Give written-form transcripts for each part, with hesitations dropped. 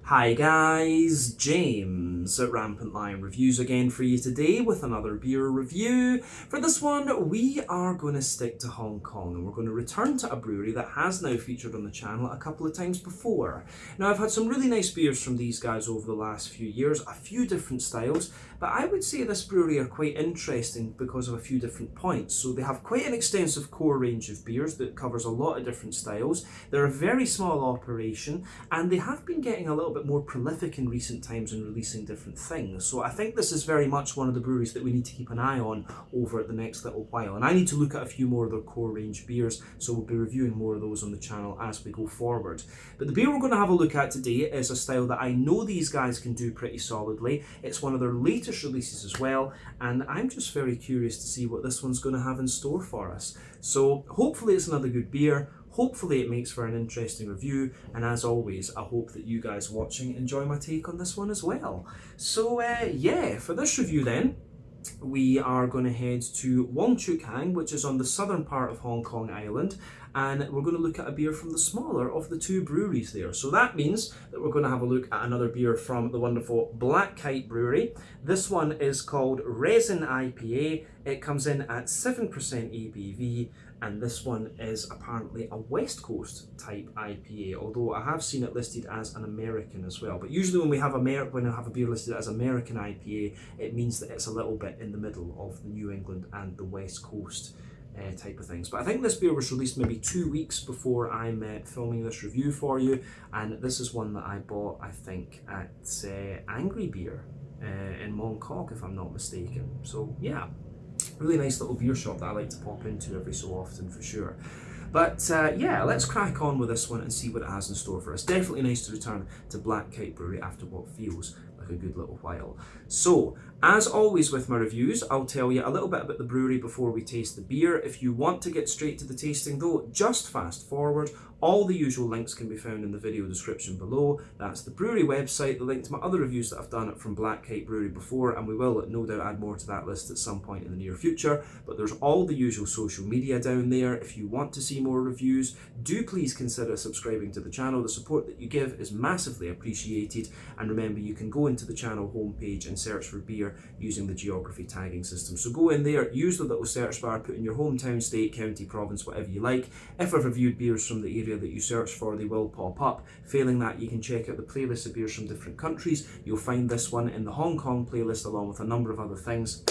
Hi guys, James at Rampant Lion Reviews again for you today with another beer review. For this one, we are going to stick to Hong Kong and we're going to return to a brewery that has now featured on the channel a couple of times before. Now I've had some really nice beers from these guys over the last few years, a few different styles, but I would say this brewery are quite interesting because of a few different points. So they have quite an extensive core range of beers that covers a lot of different styles. They're a very small operation and they have been getting a little bit more prolific in recent times in releasing different things. So I think this is very much one of the breweries that we need to keep an eye on over the next little while. And I need to look at a few more of their core range beers, so we'll be reviewing more of those on the channel as we go forward. But the beer we're going to have a look at today is a style that I know these guys can do pretty solidly. It's one of their latest releases as well, and I'm just very curious to see what this one's going to have in store for us. So hopefully it's another good beer. Hopefully it makes for an interesting review, and as always, I hope that you guys watching enjoy my take on this one as well. So yeah, for this review then, we are going to head to Wong, which is on the southern part of Hong Kong Island, and we're going to look at a beer from the smaller of the two breweries there. So that means that we're going to have a look at another beer from the wonderful Black Kite Brewery. This one is called Resin IPA. It comes in at 7% ABV, and this one is apparently a West Coast type IPA, although I have seen it listed as an American as well. But usually when we have a beer listed as American IPA, it means that it's a little bit in the middle of the New England and the West Coast type of things. But I think this beer was released maybe 2 weeks before I'm filming this review for you, and this is one that I bought, I think, at Angry Beer in Mongkok, if I'm not mistaken. So yeah, really nice little beer shop that I like to pop into every so often for sure. But yeah, let's crack on with this one and see what it has in store for us. Definitely nice to return to Black Kite Brewery after what feels like a good little while. So, as always with my reviews, I'll tell you a little bit about the brewery before we taste the beer. If you want to get straight to the tasting though, just fast forward. All the usual links can be found in the video description below. That's the brewery website, the link to my other reviews that I've done from Black Kite Brewery before, and we will no doubt add more to that list at some point in the near future. But there's all the usual social media down there. If you want to see more reviews, do please consider subscribing to the channel. The support that you give is massively appreciated. And remember, you can go into the channel homepage and search for beer using the geography tagging system. So go in there, use the little search bar, put in your hometown, state, county, province, whatever you like. If I've reviewed beers from the area that you search for, they will pop up. Failing that, you can check out the playlist of beers from different countries. You'll find this one in the Hong Kong playlist along with a number of other things.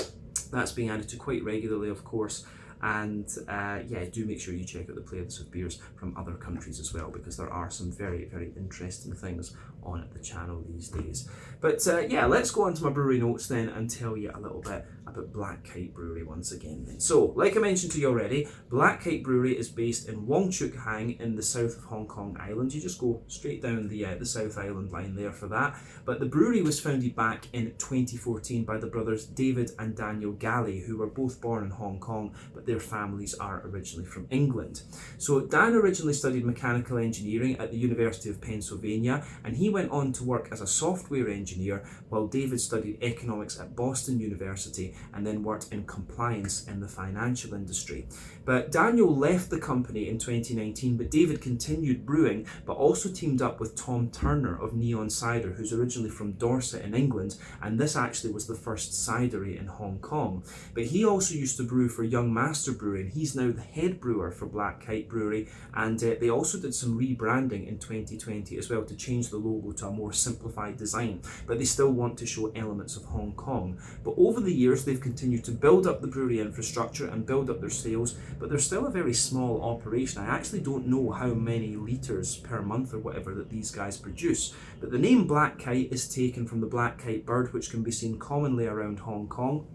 That's being added to quite regularly, of course. And yeah, do make sure you check out the playlist of beers from other countries as well, because there are some very, very interesting things on the channel these days. But yeah, let's go on to my brewery notes then and tell you a little bit about Black Kite Brewery once again then. So, like I mentioned to you already, Black Kite Brewery is based in Wong in the south of Hong Kong Island. You just go straight down the South Island line there for that. But the brewery was founded back in 2014 by the brothers David and Daniel Galley, who were both born in Hong Kong, but their families are originally from England. So Dan originally studied mechanical engineering at the University of Pennsylvania, and he went on to work as a software engineer, while David studied economics at Boston University and then worked in compliance in the financial industry. But Daniel left the company in 2019, but David continued brewing, but also teamed up with Tom Turner of Neon Cider, who's originally from Dorset in England, and this actually was the first cidery in Hong Kong. But he also used to brew for Young Master Brewing. He's now the head brewer for Black Kite Brewery, and they also did some rebranding in 2020 as well to change the logo to a more simplified design, but they still want to show elements of Hong Kong. But over the years they've continued to build up the brewery infrastructure and build up their sales, but they're still a very small operation. I actually don't know how many litres per month or whatever that these guys produce, but the name Black Kite is taken from the black kite bird, which can be seen commonly around Hong Kong.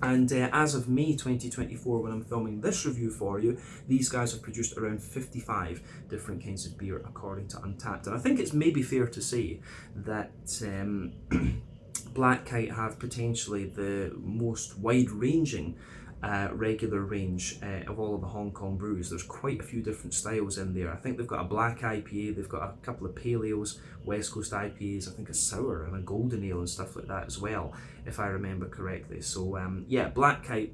And as of May 2024, when I'm filming this review for you, these guys have produced around 55 different kinds of beer according to Untappd. And I think it's maybe fair to say that Black Kite have potentially the most wide-ranging regular range of all of the Hong Kong brews. There's quite a few different styles in there. I think they've got a black IPA, they've got a couple of pale ales, West Coast IPAs, I think a sour and a golden ale and stuff like that as well, if I remember correctly. So yeah, Black Kite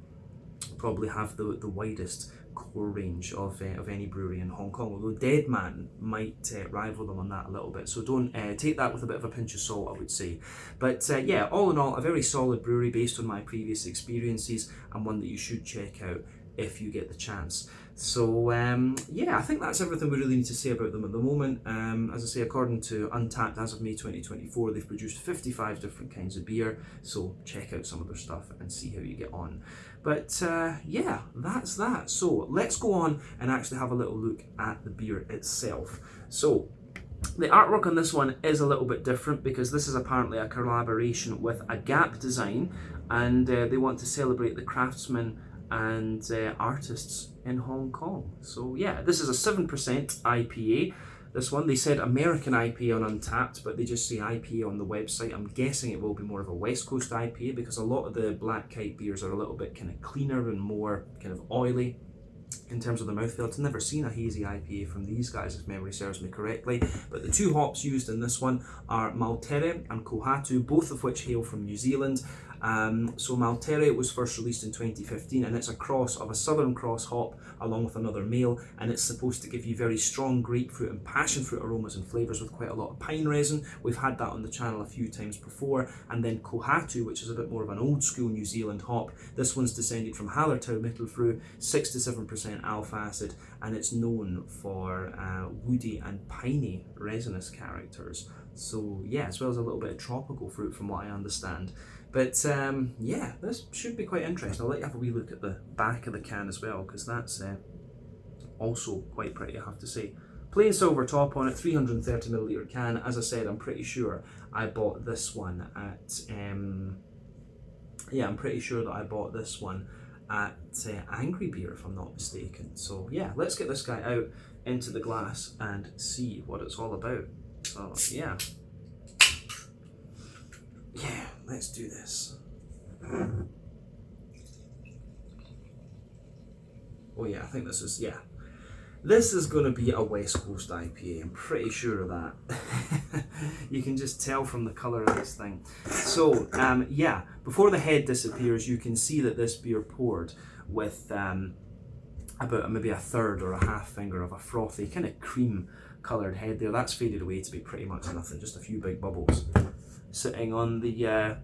probably have the widest core range of any brewery in Hong Kong, although Deadman might rival them on that a little bit, so don't take that with a bit of a pinch of salt, I would say. But yeah, all in all, a very solid brewery based on my previous experiences, and one that you should check out if you get the chance. So yeah, I think that's everything we really need to say about them at the moment. As I say, according to Untappd, as of May 2024, they've produced 55 different kinds of beer, so check out some of their stuff and see how you get on. But yeah, that's that. So let's go on and actually have a little look at the beer itself. So the artwork on this one is a little bit different because this is apparently a collaboration with a Gap Design, and they want to celebrate the craftsmen and artists in Hong Kong. So yeah, this is a 7% IPA. This one, they said American IPA on Untappd, but they just say IPA on the website. I'm guessing it will be more of a West Coast IPA because a lot of the Black Kite beers are a little bit kind of cleaner and more kind of oily in terms of the mouthfeel. I've never seen a hazy IPA from these guys, if memory serves me correctly. But the two hops used in this one are Maltere and Kohatu, both of which hail from New Zealand. So Maltere was first released in 2015, and it's a cross of a Southern Cross hop along with another male, and it's supposed to give you very strong grapefruit and passion fruit aromas and flavours with quite a lot of pine resin. We've had that on the channel a few times before. And then Kohatu, which is a bit more of an old school New Zealand hop. This one's descended from Hallertau Mittelfrüh, 6 to 7% alpha acid, and it's known for woody and piney resinous characters. So yeah, as well as a little bit of tropical fruit from what I understand. But yeah, this should be quite interesting. I'll let you have a wee look at the back of the can as well, because that's also quite pretty, I have to say. Plain silver top on it, 330ml can. As I said, I'm pretty sure I bought this one at yeah, I'm pretty sure that I bought this one at Angry Beer, if I'm not mistaken. So yeah, let's get this guy out into the glass and see what it's all about. So yeah, let's do this. Oh yeah, I think this is, yeah, this is going to be a West Coast IPA, I'm pretty sure of that. You can just tell from the colour of this thing. So yeah, before the head disappears, you can see that this beer poured with about maybe a third or a half finger of a frothy kind of cream coloured head there. That's faded away to be pretty much nothing, just a few big bubbles sitting on the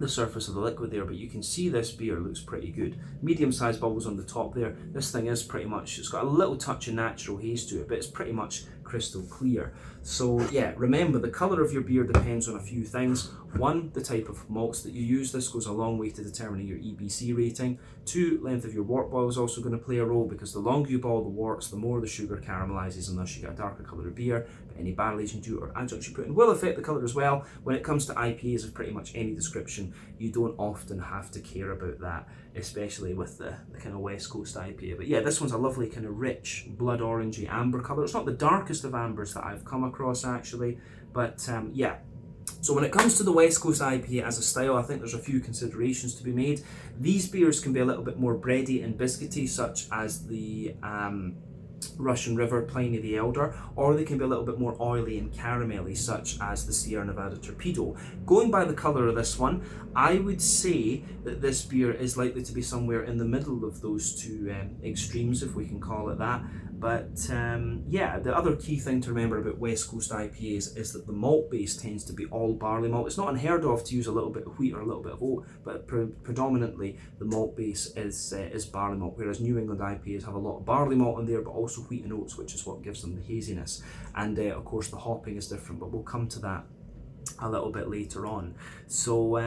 surface of the liquid there, but you can see this beer looks pretty good. Medium-sized bubbles on the top there. This thing is pretty much, it's got a little touch of natural haze to it, but it's pretty much crystal clear. So yeah, remember the colour of your beer depends on a few things. One, the type of malts that you use. This goes a long way to determining your EBC rating. Two, length of your wort boil is also going to play a role, because the longer you boil the worts, the more the sugar caramelizes, and thus you get a darker colour of beer. But any barrel aging dew or adjuncts you put in will affect the colour as well. When it comes to IPAs of pretty much any description, you don't often have to care about that, especially with the kind of West Coast IPA. But yeah, this one's a lovely kind of rich blood orangey amber colour. It's not the darkest of ambers that I've come across actually, but yeah. So when it comes to the West Coast IPA as a style, I think there's a few considerations to be made. These beers can be a little bit more bready and biscuity, such as the Russian River Pliny the Elder, or they can be a little bit more oily and caramelly, such as the Sierra Nevada Torpedo. Going by the colour of this one, I would say that this beer is likely to be somewhere in the middle of those two extremes, if we can call it that. But yeah, the other key thing to remember about West Coast IPAs is that the malt base tends to be all barley malt. It's not unheard of to use a little bit of wheat or a little bit of oat, but predominantly the malt base is barley malt, whereas New England IPAs have a lot of barley malt in there, but also wheat and oats, which is what gives them the haziness. And of course the hopping is different, but we'll come to that a little bit later on. So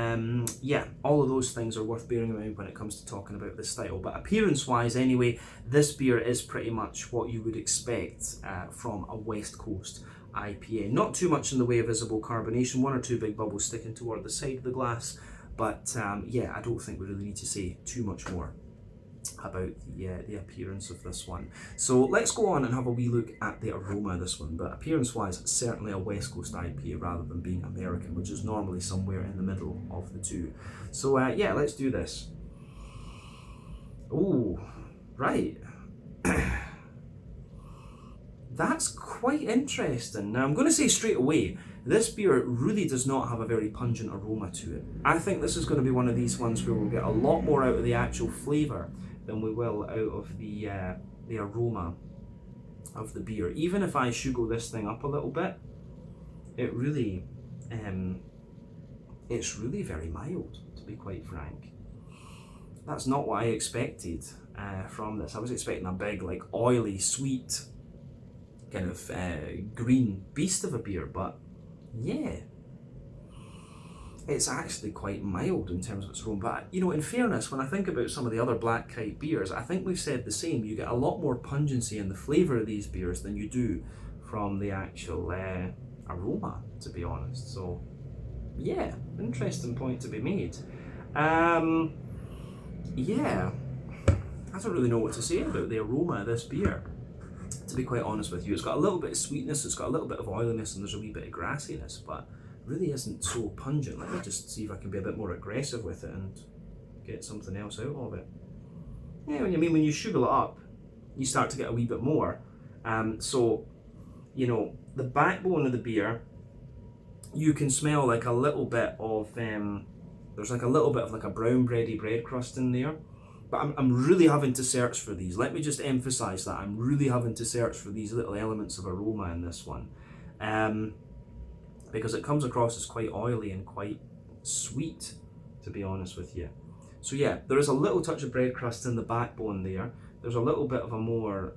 yeah, all of those things are worth bearing in mind when it comes to talking about this style. But appearance wise anyway, this beer is pretty much what you would expect from a West Coast IPA. Not too much in the way of visible carbonation, one or two big bubbles sticking toward the side of the glass, but yeah, I don't think we really need to say too much more about the appearance of this one. So let's go on and have a wee look at the aroma of this one. But appearance wise, it's certainly a West Coast IPA rather than being American, which is normally somewhere in the middle of the two. So yeah, let's do this. Oh, right. That's quite interesting. Now I'm going to say straight away, this beer really does not have a very pungent aroma to it. I think this is going to be one of these ones where we'll get a lot more out of the actual flavour than we will out of the aroma of the beer. Even if I sugar this thing up a little bit, it really, it's really very mild, to be quite frank. That's not what I expected from this. I was expecting a big, like, oily, sweet, kind of green beast of a beer, but yeah, it's actually quite mild in terms of its aroma. But, you know, in fairness, when I think about some of the other Black Kite beers, I think we've said the same. You get a lot more pungency in the flavour of these beers than you do from the actual aroma, to be honest. So, yeah, interesting point to be made. Yeah, I don't really know what to say about the aroma of this beer, to be quite honest with you. It's got a little bit of sweetness, it's got a little bit of oiliness, and there's a wee bit of grassiness, but really isn't so pungent. Let me just see if I can be a bit more aggressive with it and get something else out of it. Yeah, when you sugar it up, you start to get a wee bit more. So, you know, the backbone of the beer, you can smell like a little bit of, there's like a little bit of like a brown bready bread crust in there. But I'm really having to search for these. Let me just emphasise that. I'm really having to search for these little elements of aroma in this one. Because it comes across as quite oily and quite sweet, to be honest with you. So yeah, there is a little touch of bread crust in the backbone there. There's a little bit of a more,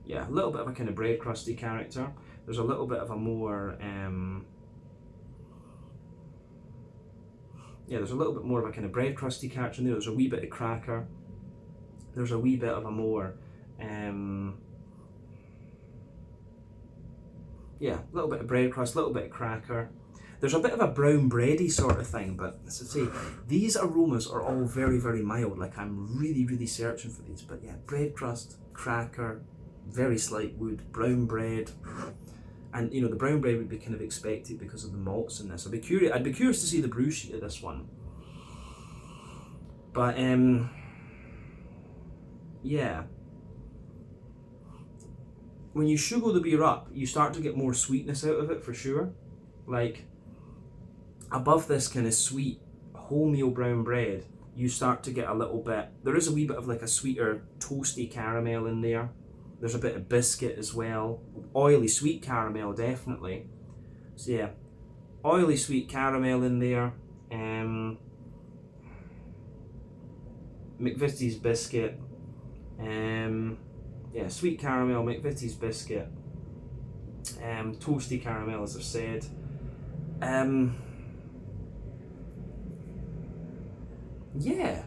yeah, a little bit of a kind of bread crusty character. There's a little bit of a more, yeah, there's a little bit more of a kind of bread crusty character in there. There's a wee bit of cracker. There's a wee bit of a more, yeah, a little bit of bread crust, a little bit of cracker. There's a bit of a brown bready sort of thing, but as I say, these aromas are all very, very mild. Like, I'm really, really searching for these. But yeah, bread crust, cracker, very slight wood, brown bread. And, you know, the brown bread would be kind of expected because of the malts in this. I'd be curious to see the brew sheet of this one. But, yeah. When you sugar the beer up, you start to get more sweetness out of it, for sure. Like, above this kind of sweet wholemeal brown bread, you start to get a little bit, there is a wee bit of like a sweeter toasty caramel in there. There's a bit of biscuit as well. Oily sweet caramel, definitely. So yeah, oily sweet caramel in there. McVitie's biscuit. Yeah, sweet caramel, McVitie's biscuit. Toasty caramel, as I've said. Yeah.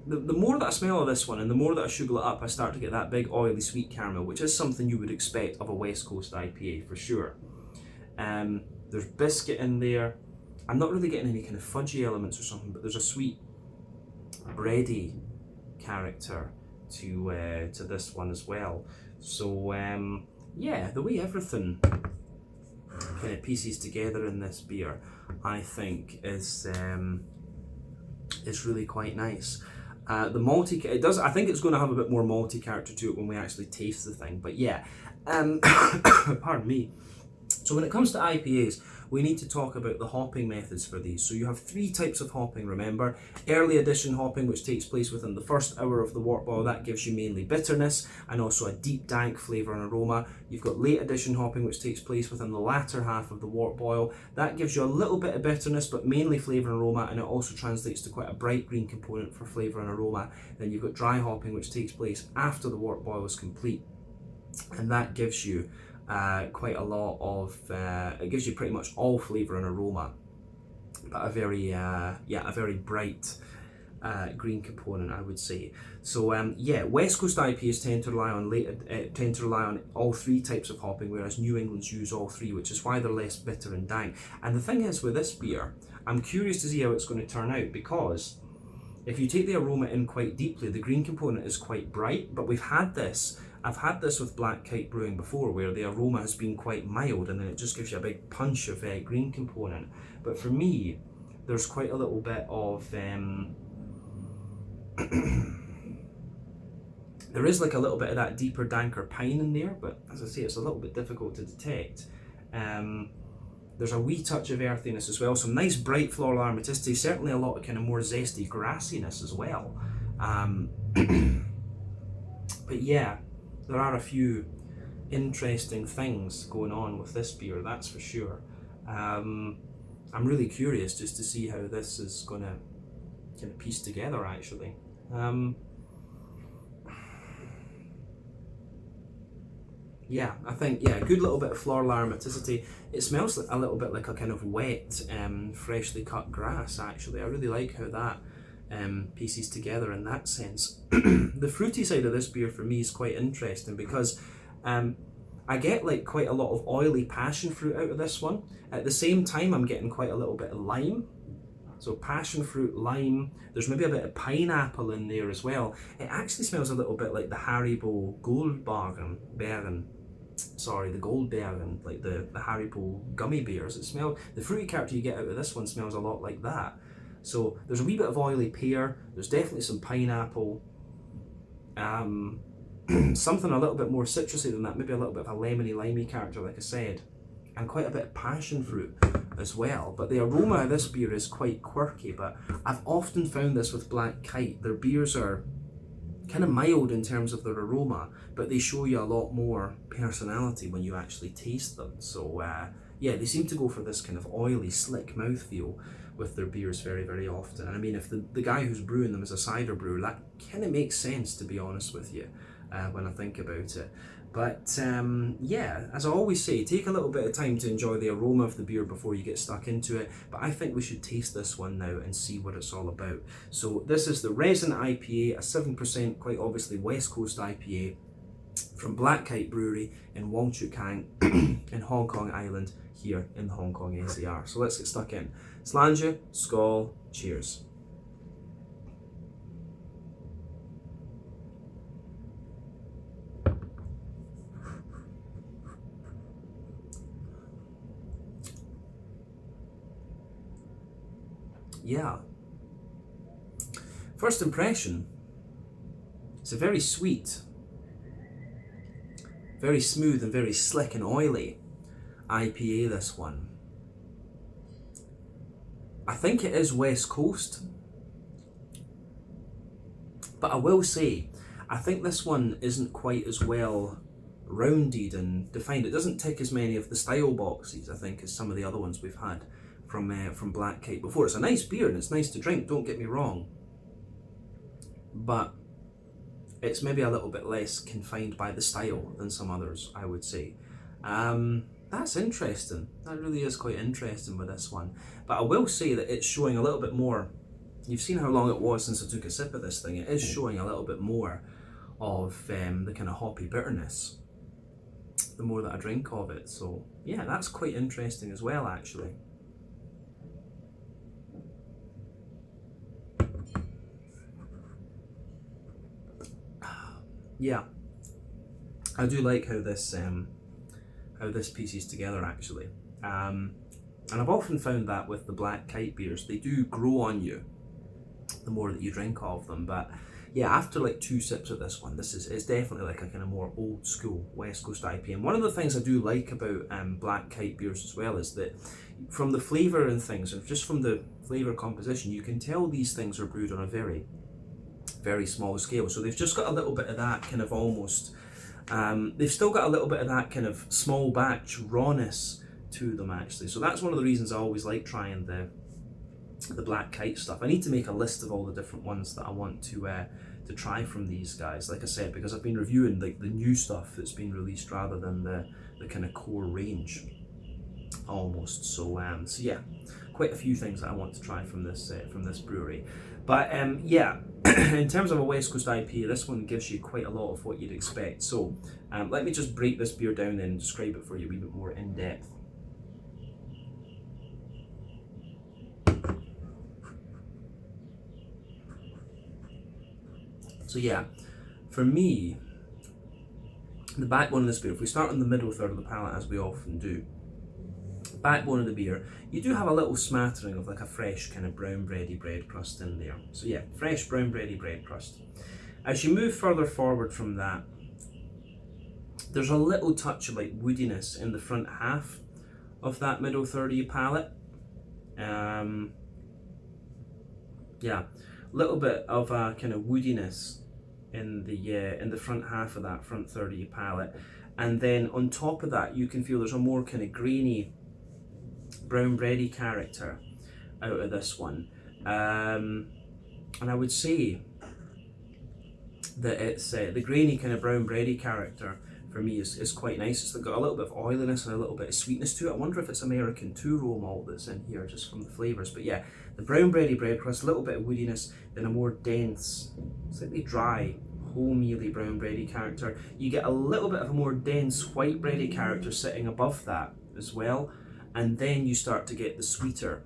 The more that I smell of this one and the more that I sugar it up, I start to get that big oily sweet caramel, which is something you would expect of a West Coast IPA for sure. There's biscuit in there. I'm not really getting any kind of fudgy elements or something, but there's a sweet bready character to this one as well. So yeah, the way everything kind of pieces together in this beer, I think is really quite nice. The malty, it does. I think it's going to have a bit more malty character to it when we actually taste the thing. But yeah, pardon me. So when it comes to IPAs, we need to talk about the hopping methods for these. So you have 3 types of hopping, remember. Early addition hopping, which takes place within the first hour of the wort boil, that gives you mainly bitterness and also a deep dank flavour and aroma. You've got late addition hopping, which takes place within the latter half of the wort boil. That gives you a little bit of bitterness, but mainly flavour and aroma, and it also translates to quite a bright green component for flavour and aroma. Then you've got dry hopping, which takes place after the wort boil is complete, and that gives you quite a lot of, it gives you pretty much all flavour and aroma, but a very, a very bright green component, I would say. So yeah, West Coast IPAs tend to rely on all 3 types of hopping, whereas New England's use all 3, which is why they're less bitter and dank. And the thing is with this beer, I'm curious to see how it's going to turn out, because if you take the aroma in quite deeply, the green component is quite bright, but I've had this with Black Kite Brewing before, where the aroma has been quite mild and then it just gives you a big punch of green component. But for me, there's quite a little bit of, there is like a little bit of that deeper, danker pine in there, but as I say, it's a little bit difficult to detect. There's a wee touch of earthiness as well, some nice bright floral aromaticity, certainly a lot of kind of more zesty grassiness as well. But yeah, there are a few interesting things going on with this beer, that's for sure. I'm really curious just to see how this is going to kind of piece together actually. Yeah, I think, yeah, a good little bit of floral aromaticity. It smells a little bit like a kind of wet, freshly cut grass actually. I really like how that pieces together in that sense. The fruity side of this beer for me is quite interesting because I get like quite a lot of oily passion fruit out of this one. At the same time, I'm getting quite a little bit of lime. So passion fruit, lime, there's maybe a bit of pineapple in there as well. It actually smells a little bit like the Haribo Goldbergen, the Goldbergen, like the Haribo gummy bears. It smells, the fruity character you get out of this one smells a lot like that. So there's a wee bit of oily pear, there's definitely some pineapple, something a little bit more citrusy than that, maybe a little bit of a lemony, limey character like I said, and quite a bit of passion fruit as well. But the aroma of this beer is quite quirky, but I've often found this with Black Kite. Their beers are kind of mild in terms of their aroma, but they show you a lot more personality when you actually taste them. So yeah, they seem to go for this kind of oily, slick mouthfeel with their beers very, very often. And I mean, if the guy who's brewing them is a cider brewer, that kind of makes sense, to be honest with you, when I think about it. But yeah, as I always say, take a little bit of time to enjoy the aroma of the beer before you get stuck into it. But I think we should taste this one now and see what it's all about. So this is the Resin IPA, a 7%, quite obviously West Coast IPA from Black Kite Brewery in Wong, Chuk in Hong Kong Island, here in the Hong Kong NCR. So let's get stuck in. Slàinte, skål, cheers. Yeah. First impression, it's a very sweet, very smooth and very slick and oily IPA, this one. I think it is West Coast, but I will say, I think this one isn't quite as well rounded and defined. It doesn't tick as many of the style boxes, I think, as some of the other ones we've had from Black Kite before. It's a nice beer and it's nice to drink, don't get me wrong, but it's maybe a little bit less confined by the style than some others, I would say. That's interesting. That really is quite interesting with this one. But I will say that it's showing a little bit more. You've seen how long it was since I took a sip of this thing. It is showing a little bit more of the kind of hoppy bitterness the more that I drink of it. So yeah, that's quite interesting as well, actually. Yeah, I do like how this pieces together, actually. And I've often found that with the Black Kite beers, they do grow on you the more that you drink of them. But yeah, after like 2 sips of this one, it's definitely like a kind of more old school West Coast IPA. And one of the things I do like about Black Kite beers as well is that from the flavour and things, and just from the flavour composition, you can tell these things are brewed on a very, very small scale. So they've just got a little bit of that kind of almost, they've still got a little bit of that kind of small batch rawness to them, actually. So that's one of the reasons I always like trying the Black Kite stuff. I need to make a list of all the different ones that I want to try from these guys, like I said, because I've been reviewing like the new stuff that's been released rather than the kind of core range almost. So so yeah, quite a few things that I want to try from this brewery. But yeah, in terms of a West Coast IPA, this one gives you quite a lot of what you'd expect. So let me just break this beer down and describe it for you a wee bit more in depth. So yeah, for me, the backbone of this beer, if we start in the middle third of the palate, as we often do, backbone of the beer, you do have a little smattering of like a fresh kind of brown bready bread crust in there. So yeah, fresh brown bready bread crust. As you move further forward from that, there's a little touch of like woodiness in the front half of that middle third of your palate. Yeah, a little bit of a kind of woodiness in the front half of that front third of your palate, and then on top of that you can feel there's a more kind of grainy, brown bready character out of this one, and I would say that it's the grainy kind of brown bready character for me is quite nice. It's got a little bit of oiliness and a little bit of sweetness to it. I wonder if it's American two-row malt that's in here just from the flavours. But yeah, the brown bready bread crust, a little bit of woodiness, then a more dense, slightly dry, wholemealy brown bready character. You get a little bit of a more dense white bready character sitting above that as well. And then you start to get the sweeter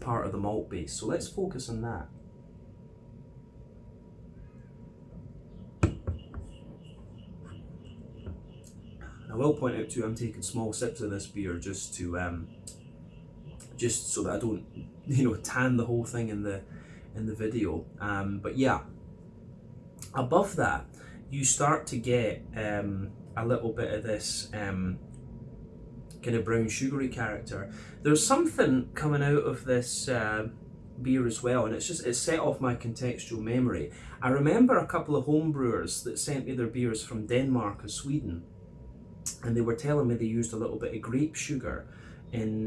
part of the malt base. So let's focus on that. I will point out too, I'm taking small sips of this beer just to just so that I don't, tan the whole thing in the video. But yeah, above that you start to get a little bit of this kind of brown sugary character. There's something coming out of this beer as well, and it's set off my contextual memory. I remember a couple of home brewers that sent me their beers from Denmark or Sweden, and they were telling me they used a little bit of grape sugar in,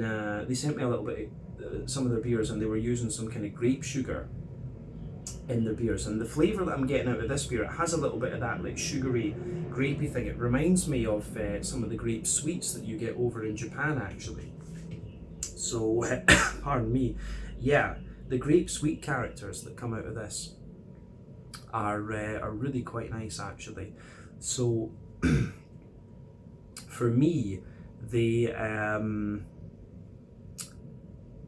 they sent me a little bit of some of their beers, and they were using some kind of grape sugar in their beers. And the flavour that I'm getting out of this beer, it has a little bit of that like sugary, grapey thing. It reminds me of some of the grape sweets that you get over in Japan actually. So, pardon me, yeah, the grape sweet characters that come out of this are really quite nice actually. So, for me, they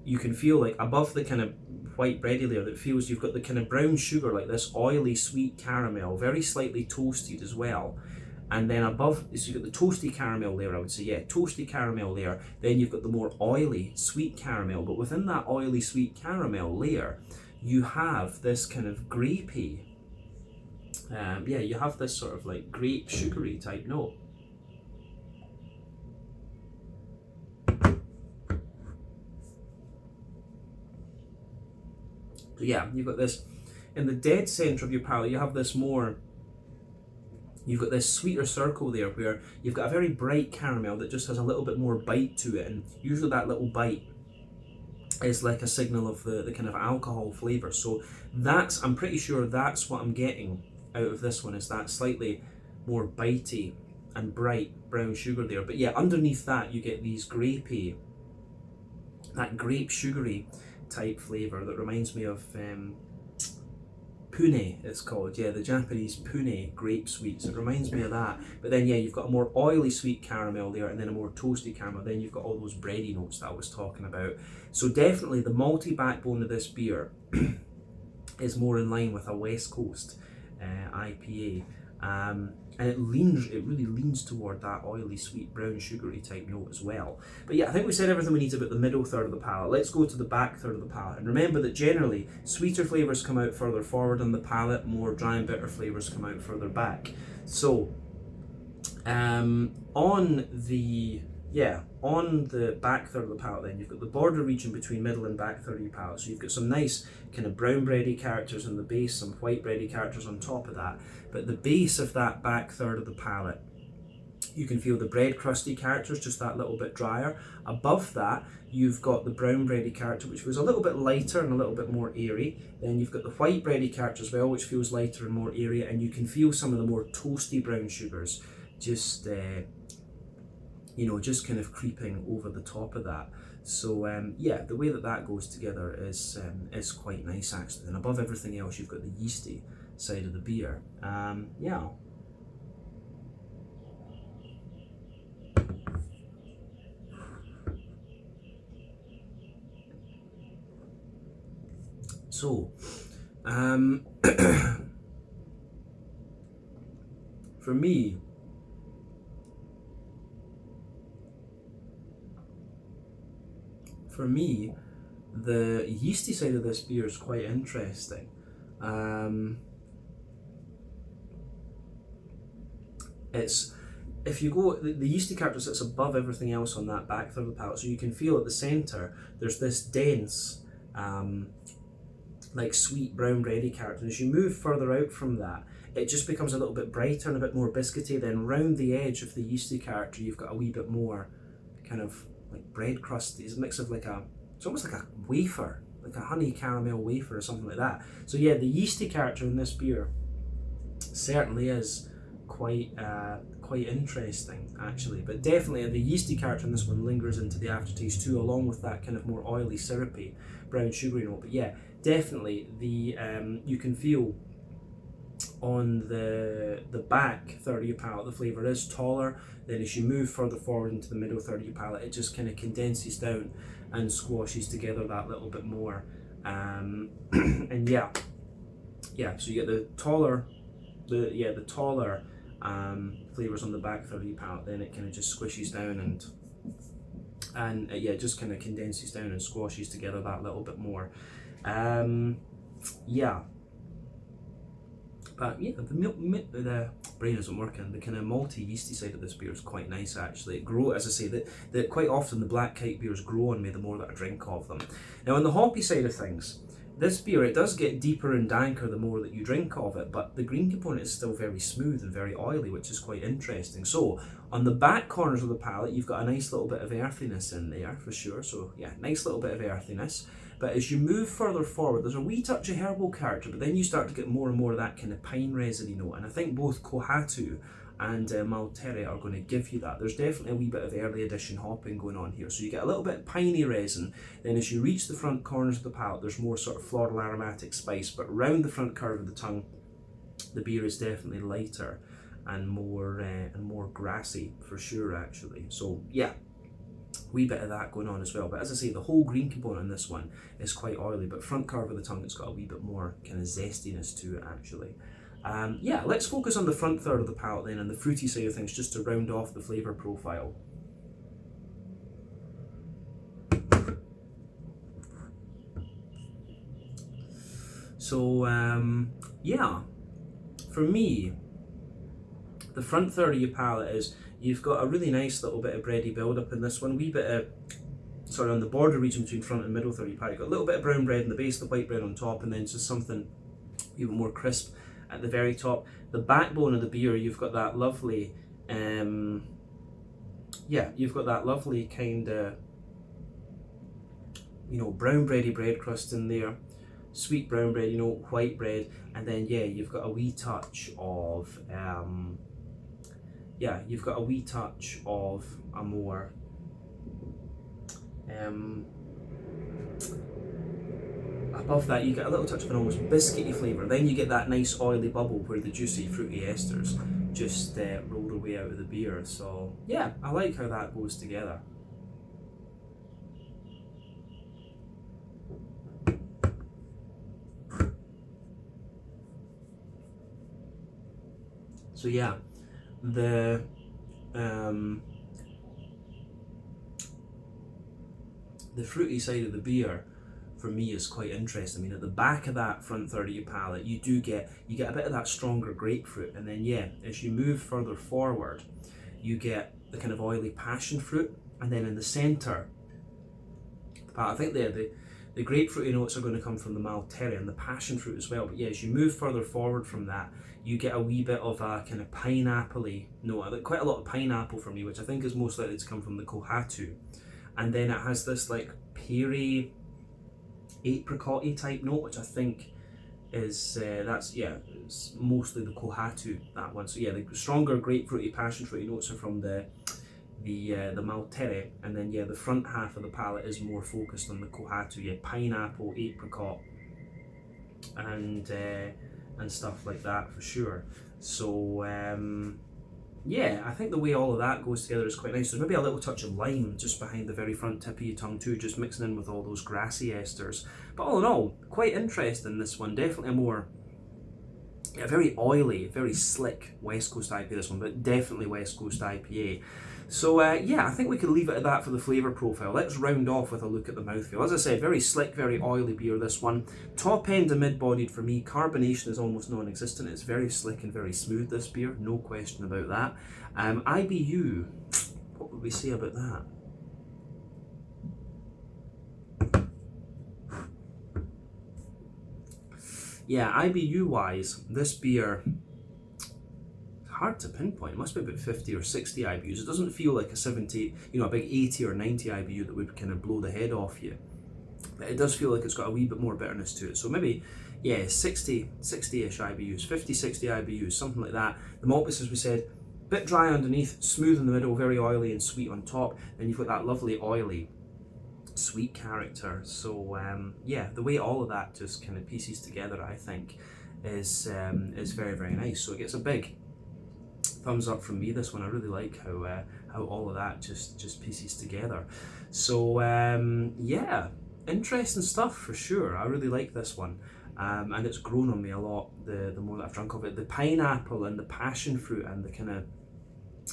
you can feel like above the kind of white bready layer that feels you've got the kind of brown sugar, like this oily sweet caramel, very slightly toasted as well. And then above, so you've got the toasty caramel layer, I would say, yeah, toasty caramel layer. Then you've got the more oily sweet caramel, but within that oily sweet caramel layer, you have this kind of grapey, yeah, you have this sort of like grape sugary type note. So yeah, you've got this, in the dead centre of your palate, you have this more, you've got this sweeter circle there where you've got a very bright caramel that just has a little bit more bite to it, and usually that little bite is like a signal of the kind of alcohol flavour. So that's, I'm pretty sure that's what I'm getting out of this one, is that slightly more bitey and bright brown sugar there. But yeah, underneath that you get these grapey, that grape sugary type flavour that reminds me of pune, it's called, yeah, the Japanese pune grape sweets. It reminds me of that. But then yeah, you've got a more oily sweet caramel there, and then a more toasty caramel. Then you've got all those bready notes that I was talking about. So definitely the malty backbone of this beer is more in line with a West Coast IPA. And it really leans toward that oily, sweet, brown, sugary type note as well. But yeah, I think we said everything we need about the middle third of the palate. Let's go to the back third of the palate. And remember that generally, sweeter flavours come out further forward on the palate, more dry and bitter flavours come out further back. So, on the back third of the palate then, you've got the border region between middle and back third of your palate. So you've got some nice kind of brown bready characters in the base, some white bready characters on top of that. But the base of that back third of the palate, you can feel the bread crusty characters, just that little bit drier. Above that, you've got the brown bready character, which feels a little bit lighter and a little bit more airy. Then you've got the white bready character as well, which feels lighter and more airy. And you can feel some of the more toasty brown sugars just just kind of creeping over the top of that. So yeah, the way that goes together is quite nice actually. And above everything else, you've got the yeasty side of the beer. Yeah. So, for me, the yeasty side of this beer is quite interesting. if you go, the yeasty character sits above everything else on that back third of the palate, so you can feel at the centre there's this dense, like sweet brown bready character. And as you move further out from that, it just becomes a little bit brighter and a bit more biscuity. Then round the edge of the yeasty character, you've got a wee bit more kind of like bread crust. It's a mix of it's almost like a wafer, like a honey caramel wafer or something like that. So yeah, the yeasty character in this beer certainly is quite interesting actually, but definitely the yeasty character in this one lingers into the aftertaste too, along with that kind of more oily, syrupy, brown sugary note. But yeah, definitely the you can feel on the back third of your palate the flavour is taller. Then as you move further forward into the middle third of your palate, it just kind of condenses down and squashes together that little bit more. And yeah, so you get the taller flavours on the back third of your palate. Then it kind of just squishes down and yeah, just kind of condenses down and squashes together that little bit more. Yeah. But yeah, the brain isn't working. The kind of malty, yeasty side of this beer is quite nice actually. As I say, that quite often the black kite beers grow on me the more that I drink of them. Now on the hoppy side of things, this beer, it does get deeper and danker the more that you drink of it, but the green component is still very smooth and very oily, which is quite interesting. So on the back corners of the palate, you've got a nice little bit of earthiness in there for sure. So yeah, nice little bit of earthiness. But as you move further forward, there's a wee touch of herbal character, but then you start to get more and more of that kind of pine resiny note. And I think both Kohatu and Maltere are going to give you that. There's definitely a wee bit of early edition hopping going on here. So you get a little bit of piney resin. Then as you reach the front corners of the palate, there's more sort of floral aromatic spice. But round the front curve of the tongue, the beer is definitely lighter and more grassy for sure actually. So yeah, wee bit of that going on as well. But as I say, the whole green component in this one is quite oily, but front curve of the tongue, it's got a wee bit more kind of zestiness to it actually. Yeah, let's focus on the front third of the palate then and the fruity side of things just to round off the flavour profile. So yeah, for me, the front third of your palate is, you've got a really nice little bit of bready build up in this one, wee bit of, sorry, on the border region between front and middle third of your palate, you've got a little bit of brown bread in the base, the white bread on top, and then just something even more crisp at the very top. The backbone of the beer, you've got that lovely, you've got that lovely kind of, brown bready bread crust in there, sweet brown bread, white bread, and then yeah, you've got a wee touch of, a more, above that you get a little touch of an almost biscuity flavour. Then you get that nice oily bubble where the juicy fruity esters just roll their way out of the beer. So yeah, I like how that goes together. So yeah, the fruity side of the beer for me is quite interesting. I mean, at the back of that front third of your palate, you get a bit of that stronger grapefruit, and then yeah, as you move further forward, you get the kind of oily passion fruit, and then in the centre, I think the grapefruity notes are going to come from the Maltere and the passion fruit as well. But yeah, as you move further forward from that, you get a wee bit of a kind of pineapple-y note, quite a lot of pineapple for me, which I think is most likely to come from the Kohatu. And then it has this like peary, apricot-y type note, which I think is, it's mostly the Kohatu, that one. So yeah, the stronger grapefruity, passion fruity notes are from the Maltere, and then yeah, the front half of the palate is more focused on the Kohatu, yeah, pineapple, apricot, and stuff like that for sure. So yeah, I think the way all of that goes together is quite nice. There's maybe a little touch of lime just behind the very front tip of your tongue too, just mixing in with all those grassy esters. But all in all, quite interesting, this one. Definitely a more Yeah, very oily, very slick West Coast IPA this one, but definitely West Coast IPA. So yeah, I think we could leave it at that for the flavour profile. Let's round off with a look at the mouthfeel. As I said, very slick, very oily beer, this one. Top end and mid-bodied for me. Carbonation is almost non-existent. It's very slick and very smooth, this beer. No question about that. IBU, what would we say about that? Yeah, IBU wise, this beer, hard to pinpoint. It must be about 50 or 60 IBUs. It doesn't feel like a 70, a big 80 or 90 IBU that would kind of blow the head off you. But it does feel like it's got a wee bit more bitterness to it. So maybe, yeah, 60-ish IBUs, 50, 60 IBUs, something like that. The malt base, as we said, bit dry underneath, smooth in the middle, very oily and sweet on top. Then you've got that lovely oily sweet character. So yeah, the way all of that just kind of pieces together, I think, is very, very nice. So it gets a big thumbs up from me, this one. I really like how all of that just pieces together. So yeah, interesting stuff for sure. I really like this one, and it's grown on me a lot the more that I've drunk of it. The pineapple and the passion fruit and the kind of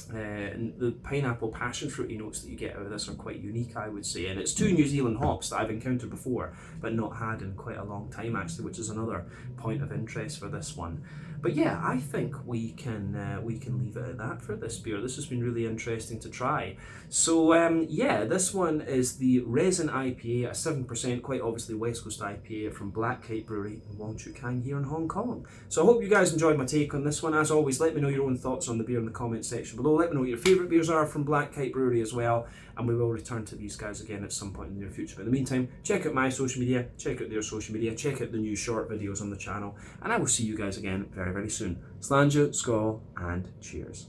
the pineapple passion fruity notes that you get out of this are quite unique, I would say, and it's 2 New Zealand hops that I've encountered before but not had in quite a long time actually, which is another point of interest for this one. But yeah, I think we can leave it at that for this beer. This has been really interesting to try. So yeah, this one is the Resin IPA, a 7%, quite obviously West Coast IPA from Black Kite Brewery in Wong, Chuk here in Hong Kong. So I hope you guys enjoyed my take on this one. As always, let me know your own thoughts on the beer in the comment section below. Let me know what your favourite beers are from Black Kite Brewery as well, and we will return to these guys again at some point in the near future. But in the meantime, check out my social media, check out their social media, check out the new short videos on the channel, and I will see you guys again very, very soon. Slàinte, skål, and cheers.